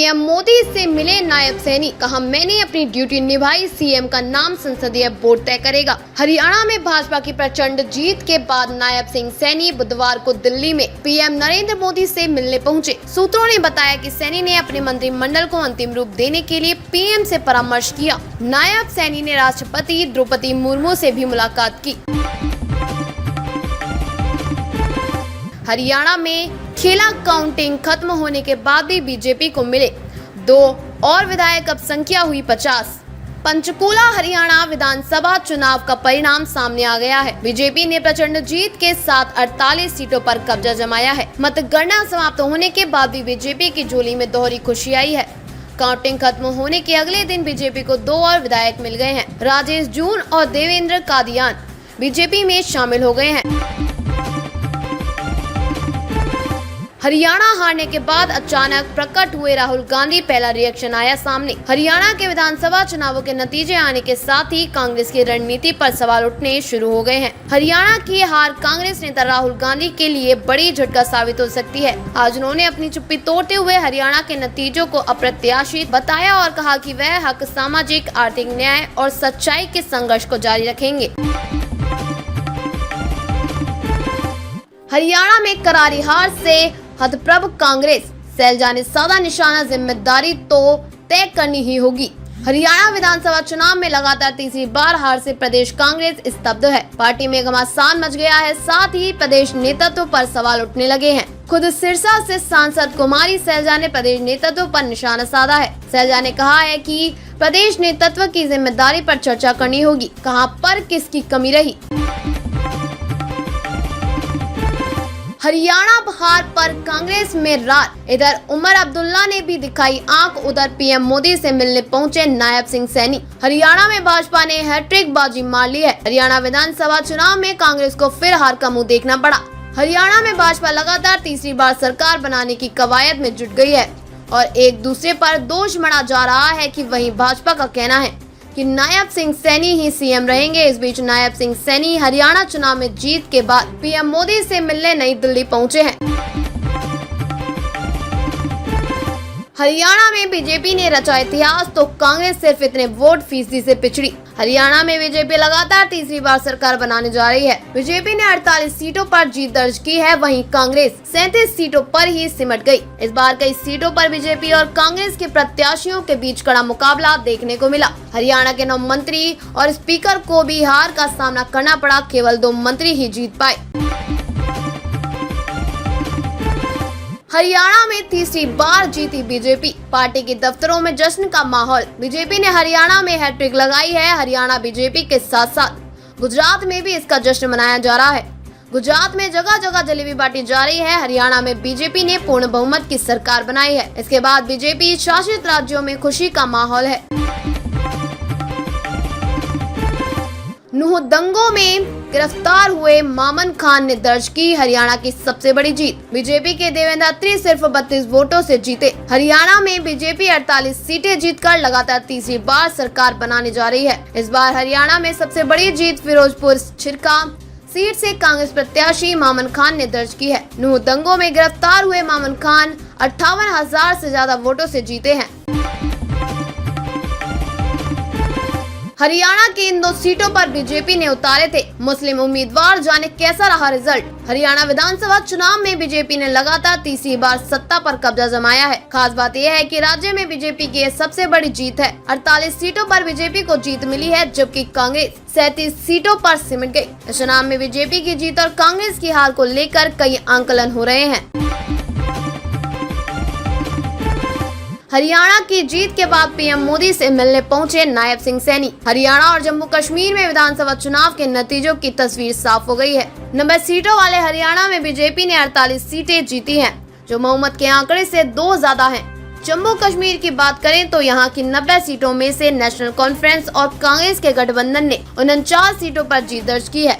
PM Modi से मिले नायब सैनी, कहा मैंने अपनी ड्यूटी निभाई, सीएम का नाम संसदीय बोर्ड तय करेगा। हरियाणा में भाजपा की प्रचंड जीत के बाद नायब सिंह सैनी बुधवार को दिल्ली में पीएम नरेंद्र मोदी से मिलने पहुंचे। सूत्रों ने बताया कि सैनी ने अपने मंत्रिमंडल को अंतिम रूप देने के लिए पीएम से परामर्श किया। नायब सैनी ने राष्ट्रपति द्रौपदी मुर्मू से भी मुलाकात की। हरियाणा में खेला काउंटिंग खत्म होने के बाद भी बीजेपी को मिले 2 और विधायक, अब संख्या हुई 50। पंचकूला हरियाणा विधानसभा चुनाव का परिणाम सामने आ गया है। बीजेपी ने प्रचंड जीत के साथ 48 सीटों पर कब्जा जमाया है। मतगणना समाप्त होने के बाद भी बीजेपी की झोली में दोहरी खुशी आई है। काउंटिंग खत्म होने के अगले दिन बीजेपी को 2 और विधायक मिल गए हैं। राजेश जून और देवेंद्र कादियान बीजेपी में शामिल हो गए हैं। हरियाणा हारने के बाद अचानक प्रकट हुए राहुल गांधी, पहला रिएक्शन आया सामने। हरियाणा के विधानसभा चुनावों के नतीजे आने के साथ ही कांग्रेस की रणनीति पर सवाल उठने शुरू हो गए हैं। हरियाणा की हार कांग्रेस नेता राहुल गांधी के लिए बड़ी झटका साबित हो सकती है। आज उन्होंने अपनी चुप्पी तोड़ते हुए हरियाणा के नतीजों को अप्रत्याशित बताया और कहा कि वह हक, सामाजिक, आर्थिक न्याय और सच्चाई के संघर्ष को जारी रखेंगे। हरियाणा में करारी हार से हतप्रभ कांग्रेस, सैलजा ने साधा निशाना, जिम्मेदारी तो तय करनी ही होगी। हरियाणा विधानसभा चुनाव में लगातार तीसरी बार हार से प्रदेश कांग्रेस स्तब्ध है। पार्टी में घमासान मच गया है, साथ ही प्रदेश नेतृत्व पर सवाल उठने लगे हैं। खुद सिरसा से सांसद कुमारी सैलजा ने प्रदेश नेतृत्व पर निशाना साधा है। सैलजा ने कहा है कि प्रदेश नेतृत्व की जिम्मेदारी पर चर्चा करनी होगी, कहां पर किसकी कमी रही। हरियाणा हार पर कांग्रेस में रार, इधर उमर अब्दुल्ला ने भी दिखाई आंख, उधर पीएम मोदी से मिलने पहुंचे नायब सिंह सैनी। हरियाणा में भाजपा ने हैट्रिक बाजी मार ली है। हरियाणा विधानसभा चुनाव में कांग्रेस को फिर हार का मुंह देखना पड़ा। हरियाणा में भाजपा लगातार तीसरी बार सरकार बनाने की कवायद में जुट गई है और एक दूसरे पर दोष मढ़ा जा रहा है कि वहीं भाजपा का कहना है कि नायब सिंह सैनी ही सीएम रहेंगे। इस बीच नायब सिंह सैनी हरियाणा चुनाव में जीत के बाद पीएम मोदी से मिलने नई दिल्ली पहुंचे हैं। हरियाणा में बीजेपी ने रचा इतिहास तो कांग्रेस सिर्फ इतने वोट फीसदी से पिछड़ी। हरियाणा में बीजेपी लगातार तीसरी बार सरकार बनाने जा रही है। बीजेपी ने 48 सीटों पर जीत दर्ज की है, वहीं कांग्रेस 37 सीटों पर ही सिमट गई। इस बार कई सीटों पर बीजेपी और कांग्रेस के प्रत्याशियों के बीच कड़ा मुकाबला देखने को मिला। हरियाणा के 9 मंत्री और स्पीकर को भी हार का सामना करना पड़ा, केवल 2 मंत्री ही जीत पाए। हरियाणा में तीसरी बार जीती बीजेपी, पार्टी के दफ्तरों में जश्न का माहौल। बीजेपी ने हरियाणा में हैट्रिक लगाई है। हरियाणा बीजेपी के साथ साथ गुजरात में भी इसका जश्न मनाया जा रहा है। गुजरात में जगह जगह जलेबी बांटी जा रही है। हरियाणा में बीजेपी ने पूर्ण बहुमत की सरकार बनाई है। इसके बाद बीजेपी शासित राज्यों में खुशी का माहौल है। नूह दंगों में गिरफ्तार हुए मामन खान ने दर्ज की हरियाणा की सबसे बड़ी जीत। बीजेपी के देवेंद्र अत्री सिर्फ 32 वोटों से जीते। हरियाणा में बीजेपी 48 सीटें जीतकर लगातार तीसरी बार सरकार बनाने जा रही है। इस बार हरियाणा में सबसे बड़ी जीत फिरोजपुर छिरका सीट से कांग्रेस प्रत्याशी मामन खान ने दर्ज की है। नूह दंगों में गिरफ्तार हुए मामन खान 58,000 से ज्यादा वोटों से जीते हैं। हरियाणा की इन 2 सीटों पर बीजेपी ने उतारे थे मुस्लिम उम्मीदवार, जाने कैसा रहा रिजल्ट। हरियाणा विधानसभा चुनाव में बीजेपी ने लगातार तीसरी बार सत्ता पर कब्जा जमाया है। खास बात यह है कि राज्य में बीजेपी की यह सबसे बड़ी जीत है। 48 सीटों पर बीजेपी को जीत मिली है, जबकि कांग्रेस 37 सीटों पर सिमट गई। इस चुनाव में बीजेपी की जीत और कांग्रेस की हार को लेकर कई आंकलन हो रहे हैं। हरियाणा की जीत के बाद पीएम मोदी से मिलने पहुंचे नायब सिंह सैनी। हरियाणा और जम्मू कश्मीर में विधानसभा चुनाव के नतीजों की तस्वीर साफ हो गई है। 90 सीटों वाले हरियाणा में बीजेपी ने 48 सीटें जीती हैं, जो बहुमत के आंकड़े से 2 ज्यादा हैं। जम्मू कश्मीर की बात करें तो यहाँ की 90 सीटों में से नेशनल कॉन्फ्रेंस और कांग्रेस के गठबंधन ने 49 सीटों पर जीत दर्ज की है।